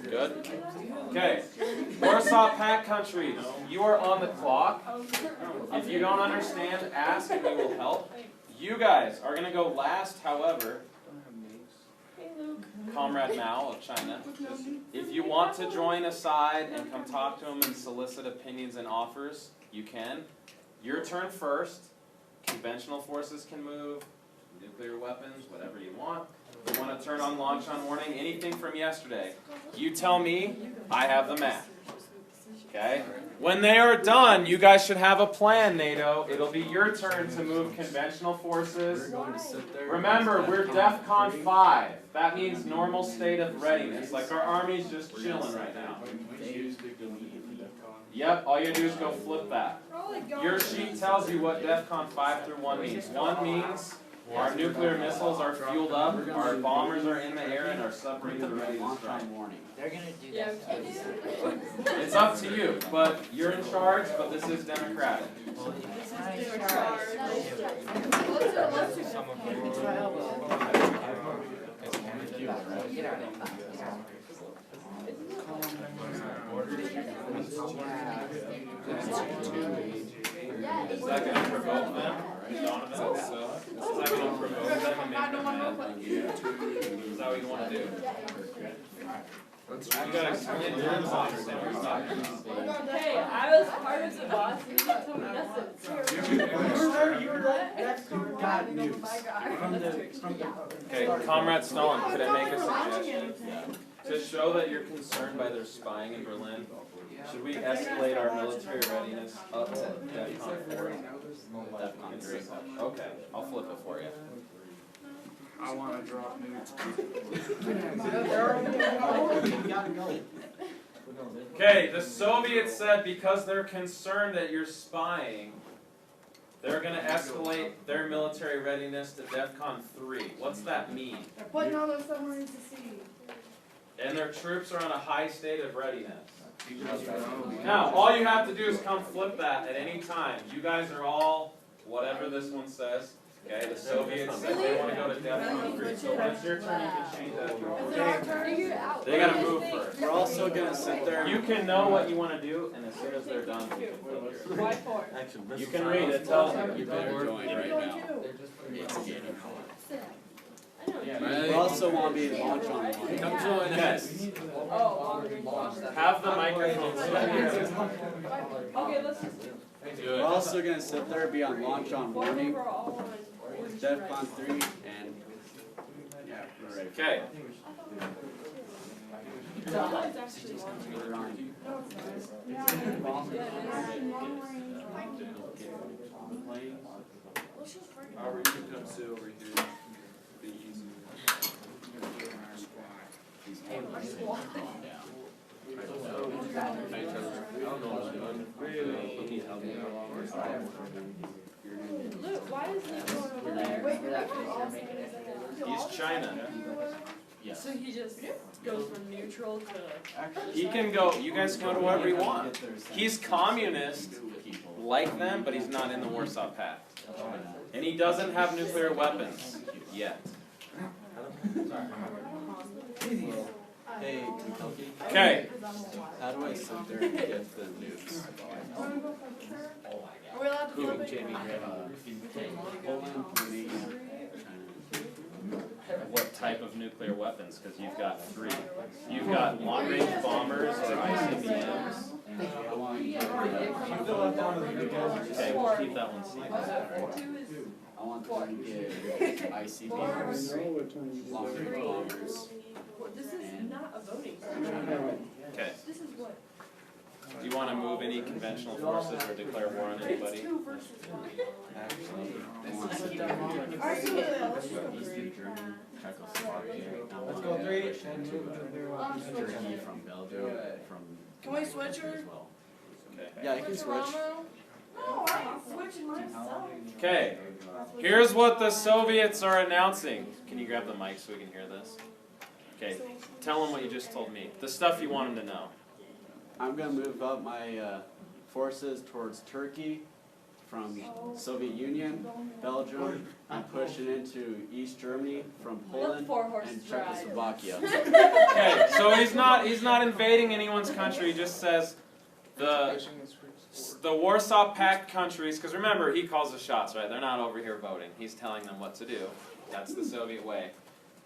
Good? Okay. Warsaw Pact countries, you are on the clock. If you don't understand, ask and we will help. You guys are going to go last, however. Comrade Mao of China. If you want to join aside and come talk to him and solicit opinions and offers, you can. Your turn first. Conventional forces can move, nuclear weapons, whatever you want. If you want to turn on launch on warning, anything from yesterday. You tell me, I have the map. Okay? When they are done, you guys should have a plan, NATO. It'll be your turn to move conventional forces. Remember, we're DEFCON 5. That means normal state of readiness. Like our army's just chilling right now. Yep, all you do is go flip that. Your sheet tells you what DEFCON 5 through 1 means. 1 means our nuclear missiles are fueled up, our bombers are in the air, and our submarines are ready to strike. They're gonna do that. It's up to you, but you're in charge, but this is democratic. Is that going to provoke them? Donovan? So, is that going to provoke them and make them mad? Is that what you want to do? You got to explain to them how you're saying. Hey, I was part of the boss and you didn't tell me nothing. You were there. God news. Okay, Comrade Stalin, could I make a suggestion? To show that you're concerned by their spying in Berlin, should we escalate our military readiness up to DEFCON 4? DEFCON 3. Okay, I'll flip it for you. I want to drop nukes. Okay, the Soviets said because they're concerned that you're spying, they're going to escalate their military readiness to DEFCON 3. What's that mean? They're putting all those submarines to sea. And their troops are on a high state of readiness. Now, all you have to do is come flip that at any time. You guys are all, whatever this one says. Okay, the Soviets said they want to go to DEFCON 3. So when it's your turn, you can change that if you want. They got to move first. We're also going to sit there. You can know what you want to do, and as soon as they're done, you can flip yours. Why 4? You can read it. Tell them. You better join right now. It's getting hot. Yeah. We also want to be launch on one. Come join us. Oh, Have the microphone set. okay, let's just do We're also going to sit there, be on launch on warning, DEFCON 3, and yeah, we're ready. Okay. We're on. You can come sit over here. Be easy. Luke, why is Luke going over there? He's China. So he just goes from neutral to... He can go, you guys can go to wherever you want. He's communist like them, but he's not in the Warsaw Pact. And he doesn't have nuclear weapons yet. Hey, Kentucky, Okay. how do I sit there and get the nukes? Are we allowed to jump in? Poland, Romania, What type of nuclear weapons? Because you've got 3. You've got long-range bombers or ICBMs. Okay, we'll keep that one secret. I want to get ICBMs, long-range bombers. This is not a voting. Okay. This is what? Do you want to move any conventional forces or declare war on anybody? Actually, I want to sit there and get Eastern Germany, Czechoslovakia. Let's go 3. Turkey from Belgium, from Can we switch her? as well. Okay. Yeah, you can switch. No, I'm switching myself. Okay. Here's what the Soviets are announcing. Can you grab the mic so we can hear this? Okay. Tell them what you just told me. The stuff you want them to know. I'm going to move up my forces towards Turkey, from Soviet Union, Belgium. I'm pushing into East Germany from Poland and Czechoslovakia. Okay, so he's not invading anyone's country. He just says the Warsaw Pact countries, because remember, he calls the shots, right? They're not over here voting. He's telling them what to do. That's the Soviet way.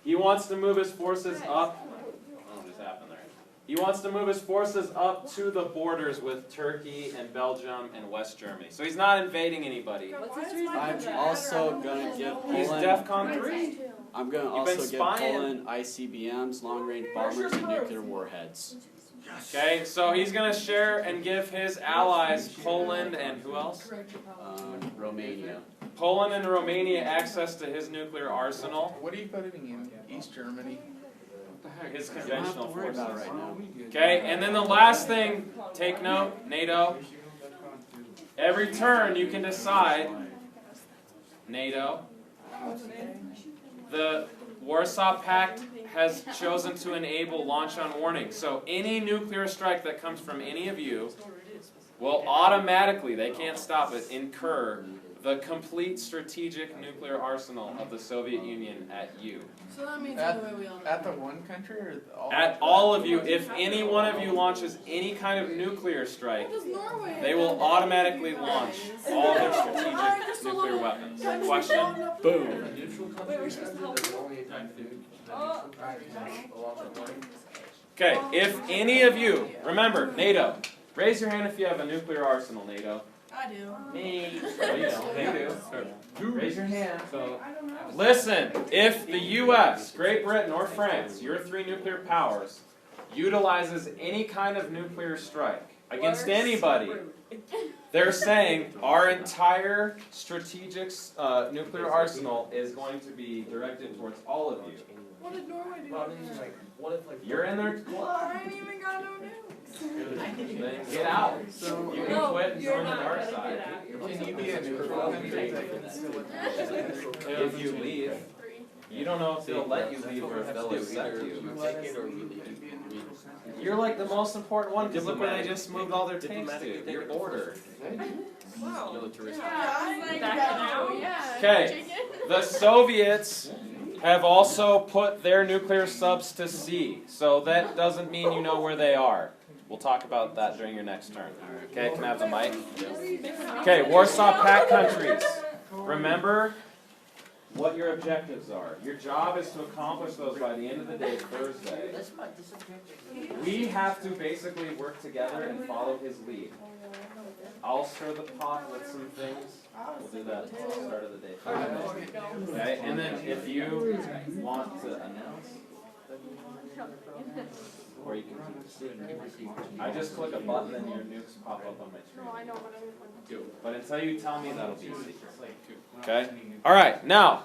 He wants to move his forces up. What just happened there? He wants to move his forces up to the borders with Turkey and Belgium and West Germany. So he's not invading anybody. What's his reason? I'm also gonna give He's Poland. DEFCON 3. I'm gonna You've been also give spying. Poland ICBMs, long-range bombers, and nuclear warheads. Okay, so he's going to share and give his allies, Poland and who else? Romania. Poland and Romania access to his nuclear arsenal, What are you putting in East Germany? his You don't have conventional to worry about it forces. right now. Okay, and then the last thing, take note, NATO. Every turn you can decide, NATO, the Warsaw Pact has chosen to enable launch on warning. So any nuclear strike that comes from any of you will automatically, they can't stop it, incur the complete strategic nuclear arsenal of the Soviet Union at you. So that means At, anyway we all know. at the one country or all? At all of you, if any one of you launches any kind of nuclear strike, What does Norway they have will done to automatically you launch guys? all their Alright, strategic just a nuclear little- weapons. Can we Question? go up Boom. there? Wait, we're supposed to help him? Oh. Okay, if any of you, remember, NATO, raise your hand if you have a nuclear arsenal, NATO. I do. Me. Well, you don't, they do. Raise your hand. So, listen, if the U.S., Great Britain, or France, your three nuclear powers, utilizes any kind of nuclear strike against anybody, they're saying our entire strategic nuclear arsenal is going to be directed towards all of you. What did Norway do? You're in their club. I ain't even got no nukes. Then get out. So, You can No, quit and you're join the not dark gonna side. get out. can you be a neutral country that can still If you leave, you don't know if they'll let you leave or if they'll accept you. You're like the most important one, because look where they just moved all their tanks to, your border. Wow. Yeah, I was like, Back no, now? yeah. Okay, the Soviets have also put their nuclear subs to sea, so that doesn't mean you know where they are. We'll talk about that during your next turn. Okay, can I have the mic? Okay, Warsaw Pact countries. Remember what your objectives are. Your job is to accomplish those by the end of the day, Thursday. We have to basically work together and follow his lead. I'll stir the pot with some things. We'll do that at the start of the day. Okay, and then if you want to announce, or you can I just click a button and your nukes pop up on my screen. No, I know, but But until you tell me, that'll be a secret. Okay? Alright, now,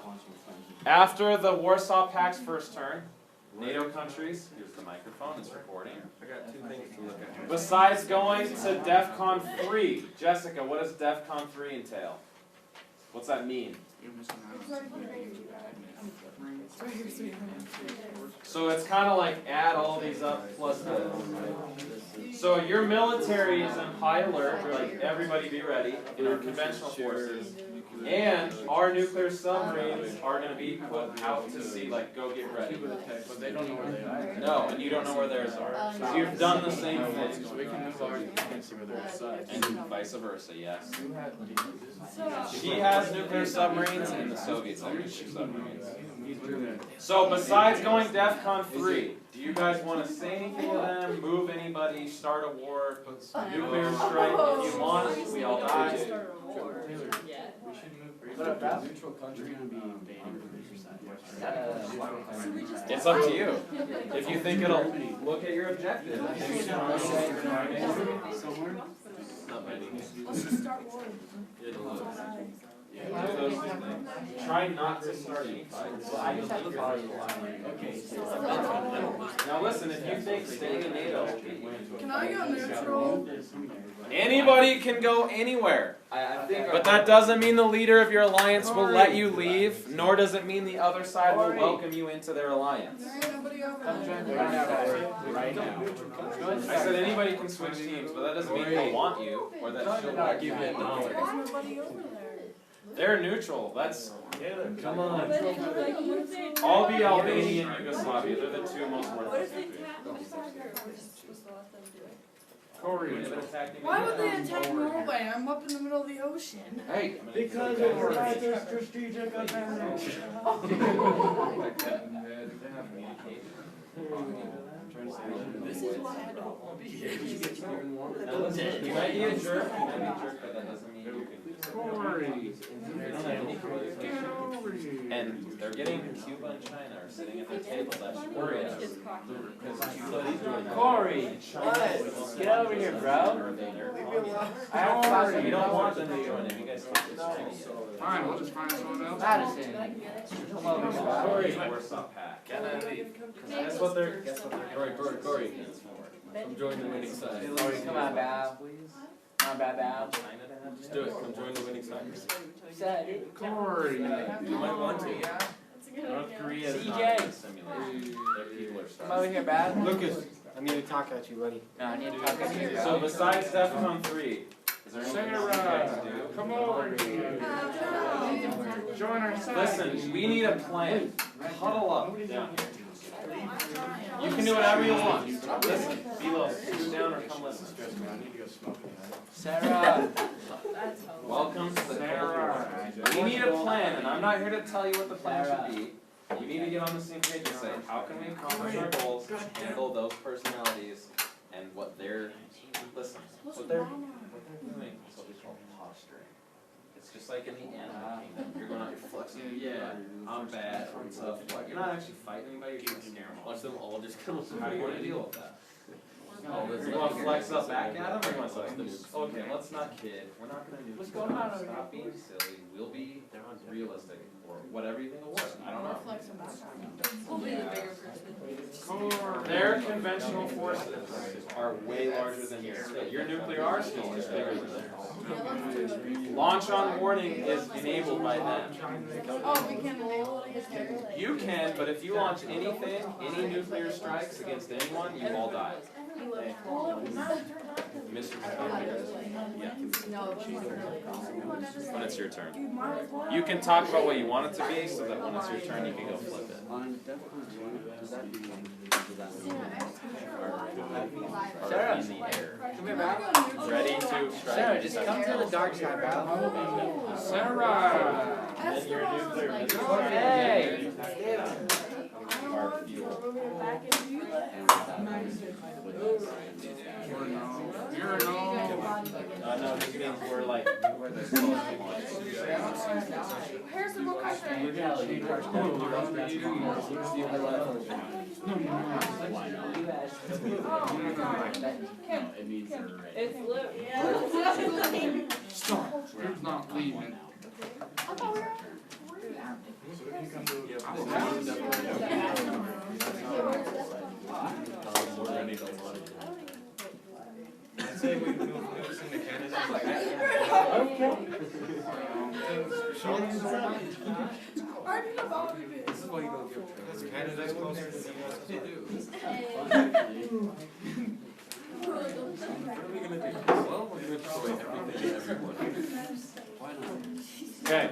after the Warsaw Pact's first turn, NATO countries, here's the microphone, it's recording. I got two things to look at. Besides going to DEFCON 3, Jessica, what does DEFCON 3 entail? What's that mean? So it's kind of like add all these up plus this. So your military is in high alert, like everybody be ready in our conventional forces. And our nuclear submarines are going to be put out to sea, like go get ready. But they don't know where they are. No, and you don't know where theirs are. So you've done the same thing. So we can move ours, you can't see where they're at. And vice versa, yes. She has nuclear submarines and the Soviets have nuclear submarines. So besides going DEFCON 3, do you guys want to say anything to them, move anybody, start a war, nuclear strike if you want, we all die? Neutral country gonna be invading from your side. It's up to you. If you think it'll look at your objective. let's just start war. Try not to start any fights. Now listen, if you think staying in NATO will get you into a Can I fight, go neutral? anybody can go anywhere. But that doesn't mean the leader of your alliance will let you leave, nor does it mean the other side will welcome you into their alliance. There ain't nobody over Come join there. me. right now. I said anybody can switch teams, but that doesn't mean they'll want you, or that she'll not give you $1. There's nobody over there. They're neutral, that's, Come on. I'll be Albania and Yugoslavia, they're the two most What worthless if they countries. tap? We're supposed to let them do it. Corey. They've been attacking Why me. would they attack Norway? I'm up in the middle of the ocean. Hey, Because it's strategic advantage. This is why I don't want to be here. Now listen, you might be a jerk, but that doesn't mean you can just. Corey. And they're getting Cuba and China are sitting at their table, that should worry us. It's cocky. Because Cuba's doing that. Corey, get over here, bro. I have class. We don't want them to join if you guys can't get China yet. Fine, we'll just find someone else. Madison. Come over here, bro. Corey, Warsaw Pact. Guess what they're Corey, come join the winning side. Corey, come on, Bow. Come on, Bow. China to have. Just do it, come join the winning side. Said. Corey. You might want to. North Korea is not CJ. in a simulation. Their people are Come over starving. here, Bow. Lucas, I need to talk at you, buddy. No, I need to talk to you, So bro. besides DEFCON 3, is there anything else you guys Sarah, do? come over here. Join our side. Listen, we need a plan. Huddle up down here. You can do whatever you want. Listen, Bilo, scoot down or come listen. Sarah. Welcome to the Sarah. We need a plan, and I'm not here to tell you what the plan should be. You need to get on the same page and say, how can we accomplish our goals, handle those personalities, and what they're, listen, what they're doing is what we call posturing. It's just like in the animal kingdom, you're going out, you're flexing, yeah, I'm bad, I'm tough, but you're not actually fighting anybody, you're trying to scare them off. Watch them all just come. How do you want to deal with that? You want to flex up back at them, or you want to say, okay, let's not kid, we're not gonna do. What's going on over Stop being silly, we'll be realistic, or whatever you think will work, I don't know. We'll be the bigger person. Their conventional forces are way larger than yours. Your nuclear arsenal is bigger than theirs. Launch on warning is enabled by them. Oh, we can enable it against there. You can, but if you launch anything, any nuclear strikes against anyone, you all die. Mr. Yeah. When it's your turn. You can talk about what you want it to be, so that when it's your turn, you can go flip it. On DEFCON 1, does that mean, Sarah. In the air. Come here, Bow. Ready to strike. Sarah, just come to the dark side, bro. Sarah. Then your nuclear missile Hey. are fuel. You're a no. No, this means we're like, we're the close one. Harrison, what country? We're gonna change our it means they're ready. It's lit. Stop. He's not leaving. We're ready to launch. I'd say we move Lucas into Canada. I didn't know about it. This is why you go give because Canada's closer to the US too. What are we gonna do? Well, we're gonna destroy everything and everyone. Why not? Okay.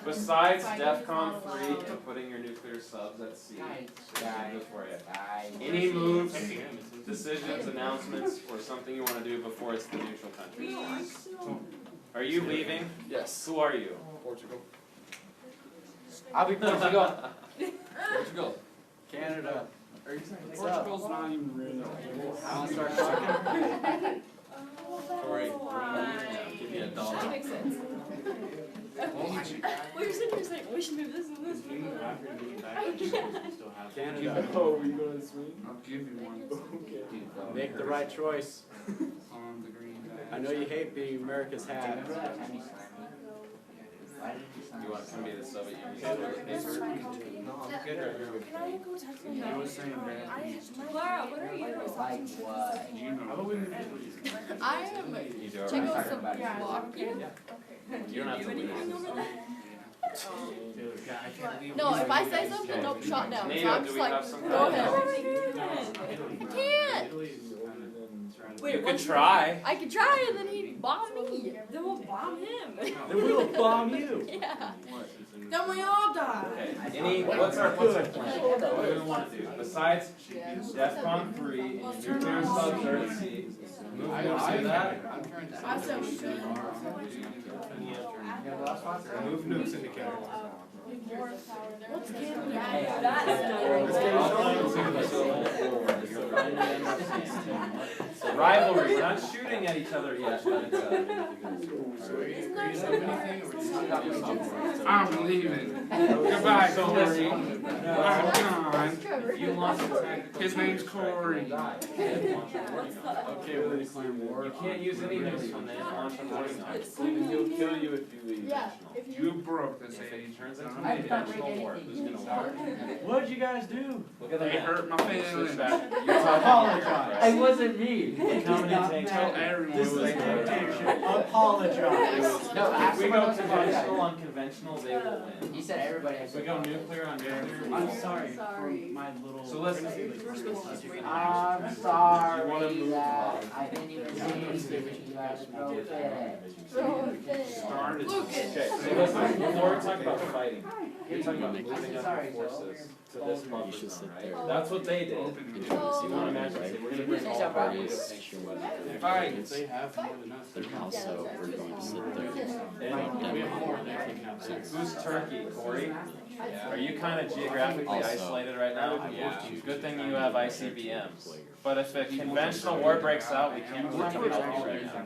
Besides DEFCON 3 and putting your nuclear subs at sea, before you. Any moves, decisions, announcements, or something you want to do before it's the neutral country? Are you leaving? Yes. Who are you? Portugal. I'll be Portugal. Portugal. Canada. Portugal's not even real. I want to start talking. Corey, give me $1. That makes sense. Well, you're sitting here saying, we should move this and this. Canada. Oh, are you going to swing? I'll give you one. Make the right choice. On the green bag. I know you hate being America's hat. You want to come be the Soviet Union? No, I'm good right here with Can I go text me? He was saying that. Clara, what are you? Like what? You know. I am You do Check alright. out some block. You don't have to leave. No, if I say something, they'll be shot down. So NATO, I'm do just we like, have some go kind ahead. of- I can't. You could try. I could try and then he'd bomb me. Then we'll bomb him. Then we'll bomb you. Yeah. Then we all die. Okay. What's our plan? What do we want to do? Besides DEFCON 3 and nuclear subs are at sea. Move that. I said we should. Move nukes into Canada. What's getting Rivalry, not shooting at each other yet, but it's I'm leaving. Goodbye, Corey. I'm gone. you launch an attack. His name's Corey. Okay, we're declaring war. You can't use any nukes from the launch on warning knives. He'll kill you if you leave. Yeah. If You broke this If age. it turns into a dimensional war, who's gonna win? What'd you guys do? Look at the They map. hurt my feelings. Apologize. It wasn't me. Look how many tanks Tell are there. everyone. This is a dictation. Apologize. No, if we go conventional on conventional, they will win. He said everybody has If we go nuclear on nuclear, we I'm will sorry for Sorry. my little. So listen. I'm sorry You wanna move that I didn't even see you guys throw it. throw it in. Started. Okay, so listen, before we talk about fighting, you're talking about moving up your forces to this buffer zone, right? That's what they did. So you wanna imagine, say, we're gonna bring all of our NATO tanks from West. Fight. They have more than us. They're also, we're going to sit there. Who's Turkey, Corey? Are you kind of geographically isolated right now? Yeah. Good thing you have ICBMs. But if a conventional war breaks out, we can't move to Turkey right now.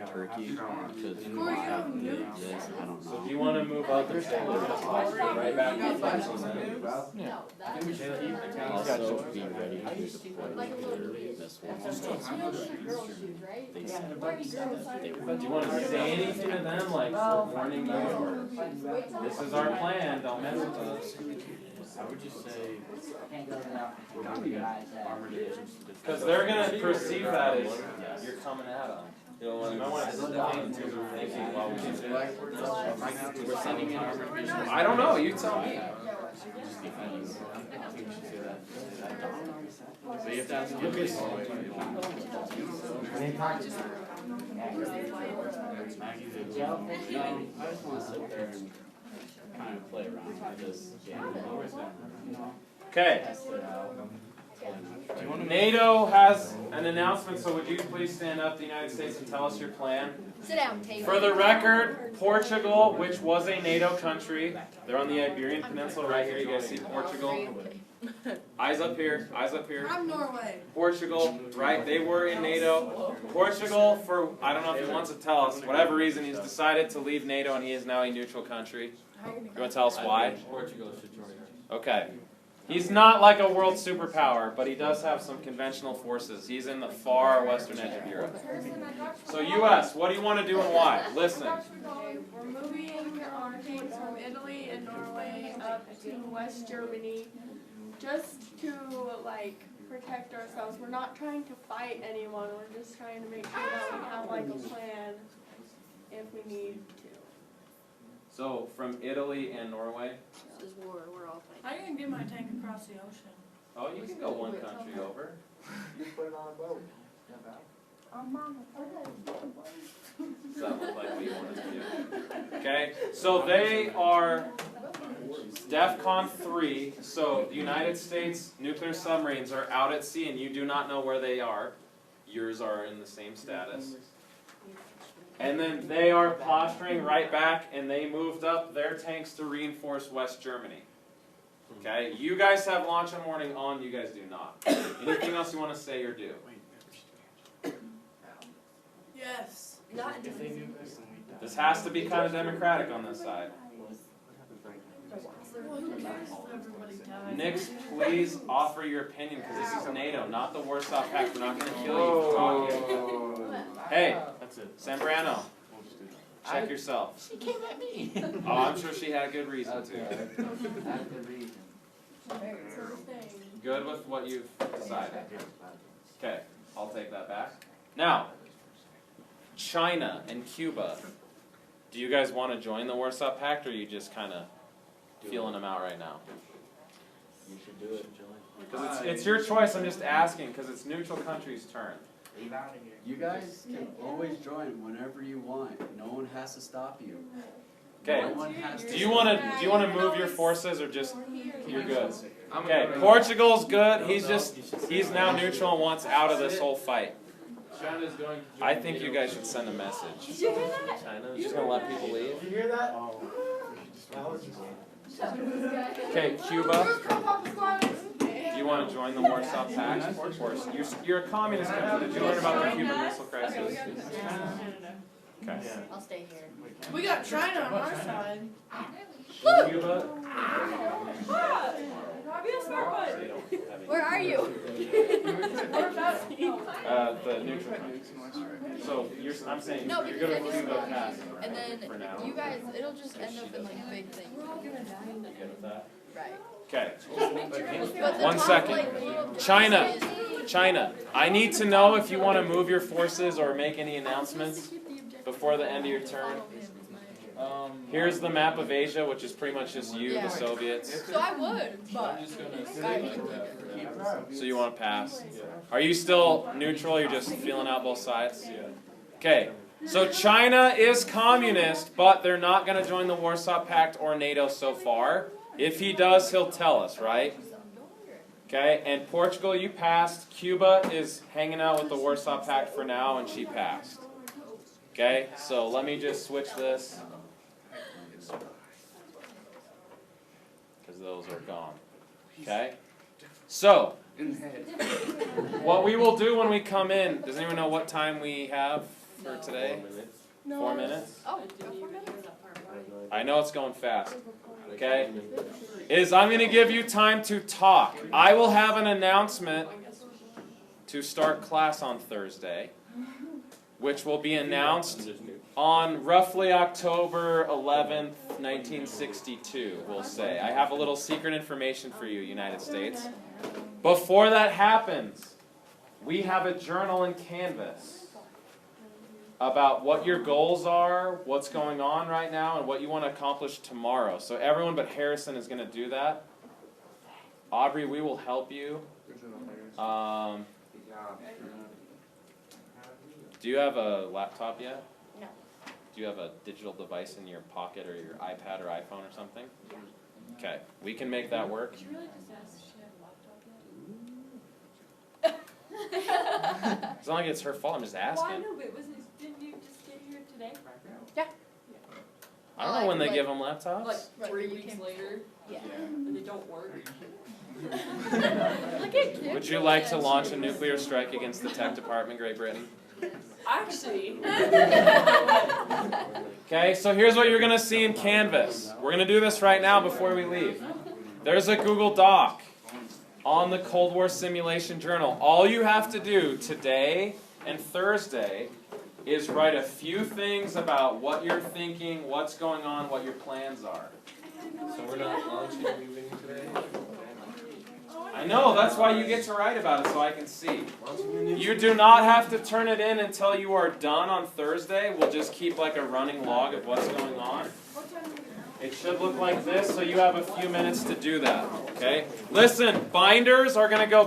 Turkey, because Corey, you have nukes? this, I don't So know. if you want to move up and say, we're just right back to No, that's Also, be ready to deploy like a little nuclear missiles. girl shoes, right? They said Where are you girls? they were. But do you want to say anything to them, like, we're warning you, or this is our plan, don't mess with us? I would just say, Can't go without armor divisions. Because they're going to perceive that as you're coming at them. You don't want to sit down and do thinking, well, we can do it. We're sending in armor divisions. I don't know, you tell me. So you have to ask Lucas. I just want to sit there and kind of play around with this game. Okay. Test it out. NATO has an announcement, so would you please stand up, the United States, and tell us your plan? Sit down, Taylor. For the record, Portugal, which was a NATO country, they're on the Iberian Peninsula right here, you guys see Portugal? Eyes up here, eyes up here. I'm Norway. Portugal, right, they were in NATO. Portugal, for, I don't know if he wants to tell us, whatever reason, he's decided to leave NATO and he is now a neutral country. You want to tell us why? Portugal should join us. Okay. He's not like a world superpower, but he does have some conventional forces. He's in the far western edge of Europe. So U.S., what do you want to do and why? Listen. We're moving our tanks from Italy and Norway up to West Germany just to like protect ourselves. We're not trying to fight anyone. We're just trying to make sure that we have like a plan if we need to. So from Italy and Norway? This is war, we're all fighting. How are you gonna get my tank across the ocean? Oh, you can go one country over. Just put it on a boat. Does that look like what you want us to do? Okay, so they are DEFCON 3, so the United States nuclear submarines are out at sea and you do not know where they are. Yours are in the same status. And then they are posturing right back and they moved up their tanks to reinforce West Germany. Okay, you guys have launch and warning on, you guys do not. Anything else you want to say or do? Yes. Not If they knew this, then we die. This has to be kind of democratic on this side. Well, who cares if everybody dies? Nix, please offer your opinion because this is NATO, not the Warsaw Pact. We're not going to kill you for talking. Hey, That's it. Zambrano, We'll just do that. check yourself. She came at me. Oh, I'm sure she had a good reason to. That's the reason. So we're staying. Good with what you've decided. Okay, I'll take that back. Now, China and Cuba. Do you guys want to join the Warsaw Pact, or are you just kind of feeling them out right now? You should do it. Because it's your choice. I'm just asking because it's neutral country's turn. You guys can always join whenever you want. No one has to stop you. Okay. No one has to Do you want to move your forces, or just you're good? I'm Okay. gonna- Portugal's good. He's now neutral and wants out of this whole fight. China's going to join I think you NATO. guys should send a message. Did you hear that? China. You're just gonna let people leave. You hear that? Okay, Cuba. Do you want to join the Warsaw Pact? Of course. You're a communist country. Did you learn about the Cuban Missile Crisis? Okay. I'll stay here. We got China on our side. Cuba. Be a smart one. Where are you? The neutral country. So I'm saying No, you're because good I with just Cuba pass And then for now. you guys, it'll just end up in like a big thing. You good with that? Right. Okay. But the One top, second. like, little China. is- China. I need to know if you want to move your forces or make any announcements before the end of your turn. Here's the map of Asia, which is pretty much just you, the Soviets. So I would, but I'm just gonna I stay would like that. So you want to pass. Are you still neutral? You're just feeling out both sides? Okay. So China is communist, but they're not going to join the Warsaw Pact or NATO so far. If he does, he'll tell us, right? Okay, and Portugal, you passed. Cuba is hanging out with the Warsaw Pact for now, and she passed. Okay, so let me just switch this. Because those are gone. Okay? So, what we will do when we come in, does anyone know what time we have for today? 4 minutes? Oh, 4 minutes? I know it's going fast. Okay? Is I'm going to give you time to talk. I will have an announcement to start class on Thursday, which will be announced on roughly October 11th, 1962, we'll say. I have a little secret information for you, United States. Before that happens, we have a journal and canvas about what your goals are, what's going on right now, and what you want to accomplish tomorrow. So everyone but Harrison is going to do that. Aubrey, we will help you. Do you have a laptop yet? No. Do you have a digital device in your pocket or your iPad or iPhone or something? Yeah. Okay, we can make that work. Did you really just ask if she had a laptop yet? It's not like it's her fault, I'm just Well, I asking. know, but didn't you just get here today? Yeah. I don't know when they give them laptops. Right, 3 you weeks came- later, Yeah. and they don't work. Look at Kim. Would you like to launch a nuclear strike against the tech department, Great Britain? Actually. Okay, so here's what you're going to see in Canvas. We're going to do this right now before we leave. There's a Google Doc on the Cold War Simulation Journal. All you have to do today and Thursday is write a few things about what you're thinking, what's going on, what your plans are. So we're not launching moving today? I know, that's why you get to write about it so I can see. You do not have to turn it in until you are done on Thursday. We'll just keep like a running log of what's going on. It should look like this, so you have a few minutes to do that, okay? Listen, binders are going to go